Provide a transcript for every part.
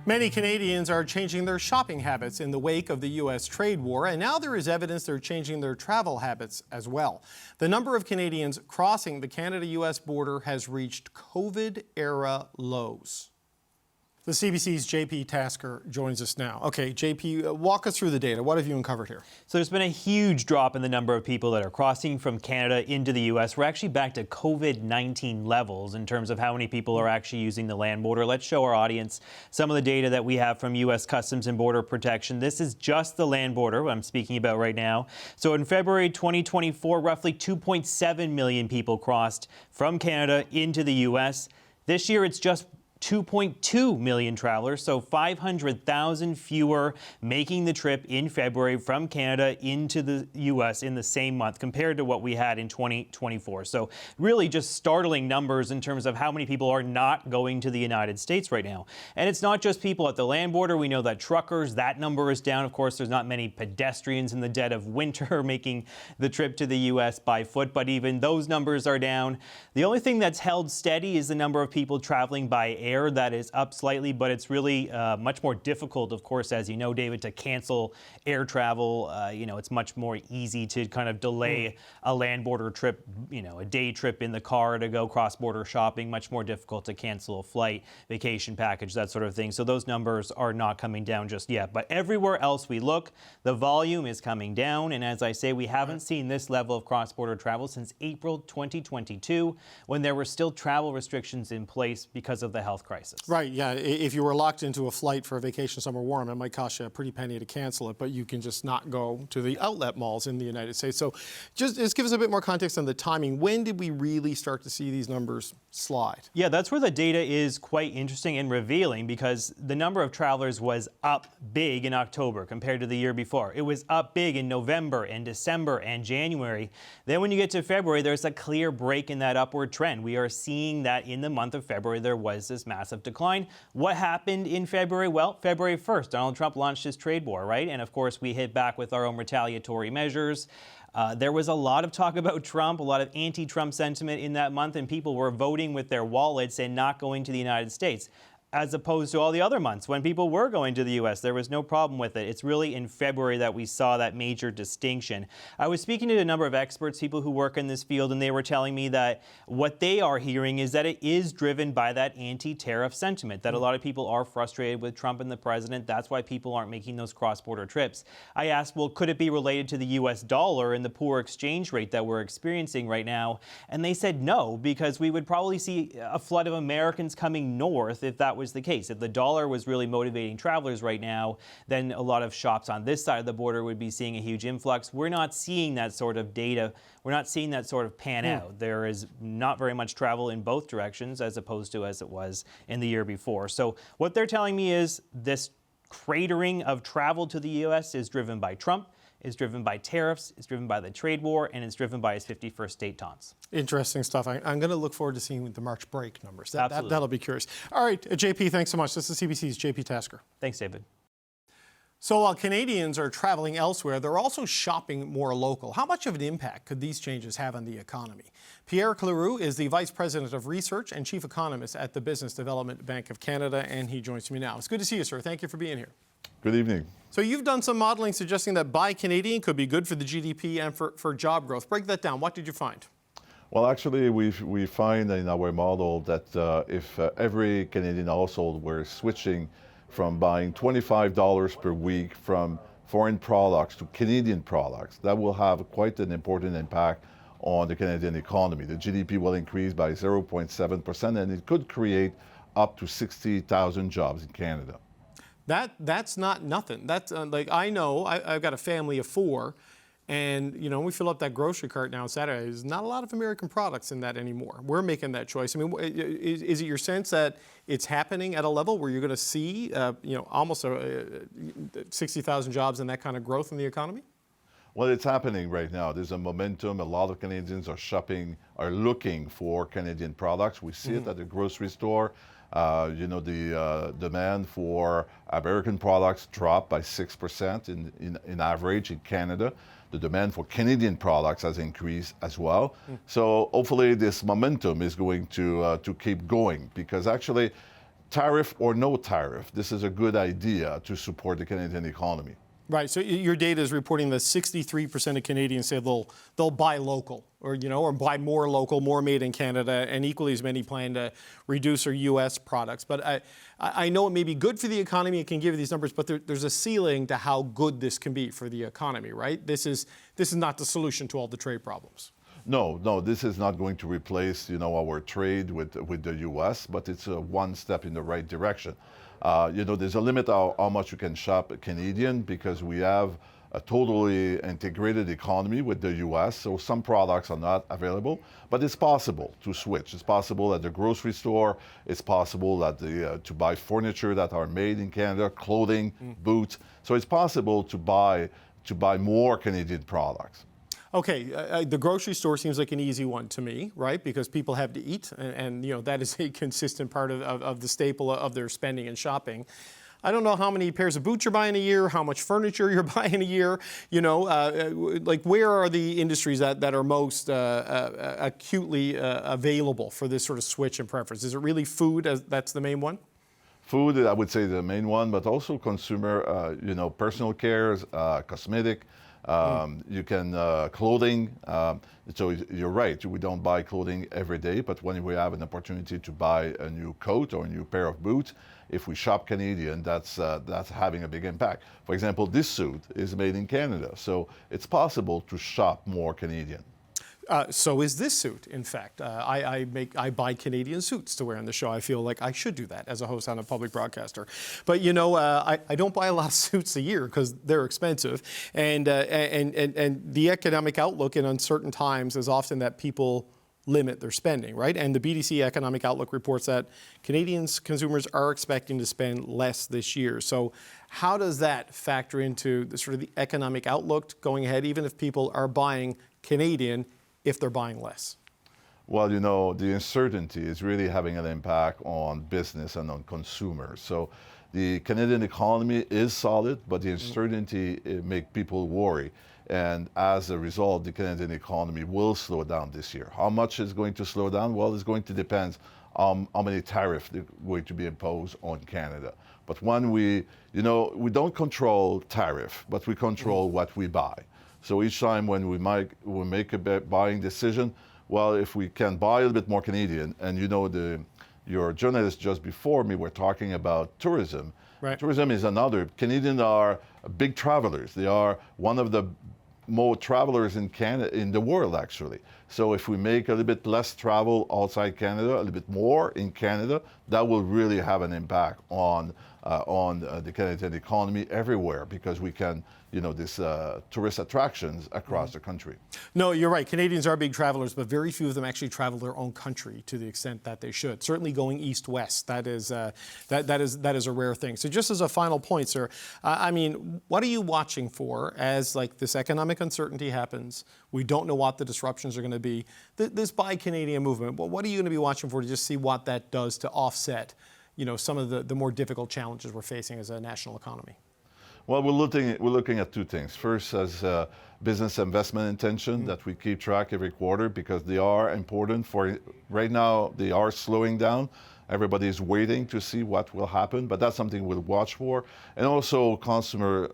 Many Canadians are changing their shopping habits in the wake of the U.S. trade war, and now there is evidence they're changing their travel habits as well. The number of Canadians crossing the Canada-U.S. border has reached COVID-era lows. The CBC's JP Tasker joins us now. Okay, JP, walk us through the data. What have you uncovered here? So there's been a huge drop in the number of people that are crossing from Canada into the U.S. We're actually back to COVID-19 levels in terms of how many people are actually using the land border. Let's show our audience some of the data that we have from U.S. Customs and Border Protection. This is just the land border, what I'm speaking about right now. So in February 2024, roughly 2.7 million people crossed from Canada into the U.S. This year, it's just 2.2 million travelers, so 500,000 fewer making the trip in February from Canada into the U.S. in the same month compared to what we had in 2024. So really just startling numbers in terms of how many people are not going to the United States right now. And it's not just people at the land border. We know that truckers, that number is down. Of course, there's not many pedestrians in the dead of winter making the trip to the U.S. by foot, but even those numbers are down. The only thing that's held steady is the number of people traveling by air. That is up slightly, but it's really much more difficult, of course, as you know, David, to cancel air travel. It's much more easy to kind of delay a land border trip, a day trip in the car to go cross-border shopping, much more difficult to cancel a flight, vacation package, that sort of thing. So those numbers are not coming down just yet. But everywhere else we look, the volume is coming down. And as I say, we haven't seen this level of cross-border travel since April 2022, when there were still travel restrictions in place because of the health crisis. Right, yeah. If you were locked into a flight for a vacation somewhere warm, it might cost you a pretty penny to cancel it, but you can just not go to the outlet malls in the United States. So just give us a bit more context on the timing. When did we really start to see these numbers slide? Yeah, that's where the data is quite interesting and revealing, because the number of travelers was up big in October compared to the year before. It was up big in November and December and January. Then when you get to February, there's a clear break in that upward trend. We are seeing that in the month of February, there was this massive decline. What happened in February? Well, February 1st, Donald Trump launched his trade war, right? And of course, we hit back with our own retaliatory measures. There was a lot of talk about Trump, a lot of anti-Trump sentiment in that month, and people were voting with their wallets and not going to the United States, as opposed to all the other months when people were going to the U.S. There was no problem with it. It's really in February that we saw that major distinction. I was speaking to a number of experts, people who work in this field, and they were telling me that what they are hearing is that it is driven by that anti-tariff sentiment, that a lot of people are frustrated with Trump and the president. That's why people aren't making those cross-border trips. I asked, well, could it be related to the U.S. dollar and the poor exchange rate that we're experiencing right now? And they said no, because we would probably see a flood of Americans coming north if that was the case. If the dollar was really motivating travelers right now, then a lot of shops on this side of the border would be seeing a huge influx. We're not seeing that sort of data. We're not seeing that sort of pan out. There is not very much travel in both directions as opposed to as it was in the year before. So what they're telling me is this cratering of travel to the U.S. is driven by Trump, is driven by tariffs, is driven by the trade war, and is driven by his 51st state taunts. Interesting stuff. I'm going to look forward to seeing the March break numbers. That'll be curious. All right, JP, thanks so much. This is CBC's JP Tasker. Thanks, David. So while Canadians are traveling elsewhere, they're also shopping more local. How much of an impact could these changes have on the economy? Pierre Cléroux is the Vice President of Research and Chief Economist at the Business Development Bank of Canada, and he joins me now. It's good to see you, sir. Thank you for being here. Good evening. So you've done some modeling suggesting that Buy Canadian could be good for the GDP and for job growth. Break that down. What did you find? Well, actually, we find in our model that if every Canadian household were switching from buying $25 per week from foreign products to Canadian products, that will have quite an important impact on the Canadian economy. The GDP will increase by 0.7%, and it could create up to 60,000 jobs in Canada. That's not nothing. That's like, I know I've got a family of four, and we fill up that grocery cart now on Saturday. There's not a lot of American products in that anymore. We're making that choice. I mean, is it your sense that it's happening at a level where you're going to see almost 60,000 jobs and that kind of growth in the economy? Well, it's happening right now. There's a momentum. A lot of Canadians are looking for Canadian products. We see it at the grocery store. The demand for American products dropped by 6% in average in Canada. The demand for Canadian products has increased as well. So hopefully this momentum is going to keep going, because actually tariff or no tariff, this is a good idea to support the Canadian economy. Right. So your data is reporting that 63% of Canadians say they'll buy local, or or buy more local, more made in Canada, and equally as many plan to reduce their U.S. products. But I know it may be good for the economy. It can give you these numbers, but there's a ceiling to how good this can be for the economy, right? This is not the solution to all the trade problems. No, this is not going to replace, our trade with the U.S., but it's one step in the right direction. There's a limit how much you can shop Canadian because we have a totally integrated economy with the U.S., so some products are not available, but it's possible to switch. It's possible at the grocery store. It's possible to buy furniture that are made in Canada, clothing, boots. So it's possible to buy more Canadian products. Okay, the grocery store seems like an easy one to me, right? Because people have to eat, and that is a consistent part of the staple of their spending and shopping. I don't know how many pairs of boots you're buying a year, how much furniture you're buying a year. Where are the industries that are most acutely available for this sort of switch in preference? Is it really food? That's the main one? Food, I would say, the main one, but also consumer, personal care, cosmetic. You can clothing. So you're right. We don't buy clothing every day, but when we have an opportunity to buy a new coat or a new pair of boots, if we shop Canadian, that's having a big impact. For example, this suit is made in Canada, so it's possible to shop more Canadian. So is this suit, in fact. I buy Canadian suits to wear on the show. I feel like I should do that as a host on a public broadcaster. But I don't buy a lot of suits a year because they're expensive. And the economic outlook in uncertain times is often that people limit their spending, right? And the BDC Economic Outlook reports that Canadians consumers are expecting to spend less this year. So how does that factor into the sort of the economic outlook going ahead, even if people are buying Canadian, if they're buying less? Well, the uncertainty is really having an impact on business and on consumers. So the Canadian economy is solid, but the uncertainty makes people worry. And as a result, the Canadian economy will slow down this year. How much is going to slow down? Well, it's going to depend on how many tariffs are going to be imposed on Canada. But when we don't control tariff, but we control what we buy. So each time when we make a buying decision, well, if we can buy a little bit more Canadian, and your journalist just before me were talking about tourism. Right. Tourism is another. Canadians are big travelers. They are one of the more travelers in Canada, in the world, actually. So if we make a little bit less travel outside Canada, a little bit more in Canada, that will really have an impact on the Canadian economy everywhere, because we can, this tourist attractions across the country. No, you're right. Canadians are big travelers, but very few of them actually travel their own country to the extent that they should. Certainly going east-west, that is a rare thing. So just as a final point, sir, what are you watching for as this economic uncertainty happens? We don't know what the disruptions are going to be. This Buy Canadian movement, what are you going to be watching for to just see what that does to offset some of the more difficult challenges we're facing as a national economy? Well, we're looking at two things. First, as business investment intention that we keep track every quarter, because they are important. For right now, they are slowing down. Everybody is waiting to see what will happen, but that's something we'll watch for. And also consumer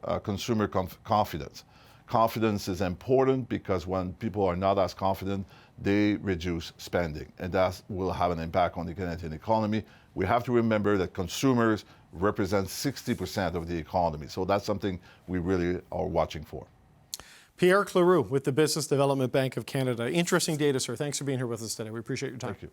confidence. Confidence is important because when people are not as confident, they reduce spending, and that will have an impact on the Canadian economy. We have to remember that consumers represent 60% of the economy, so that's something we really are watching for. Pierre Cléroux with the Business Development Bank of Canada. Interesting data, sir. Thanks for being here with us today. We appreciate your time. Thank you.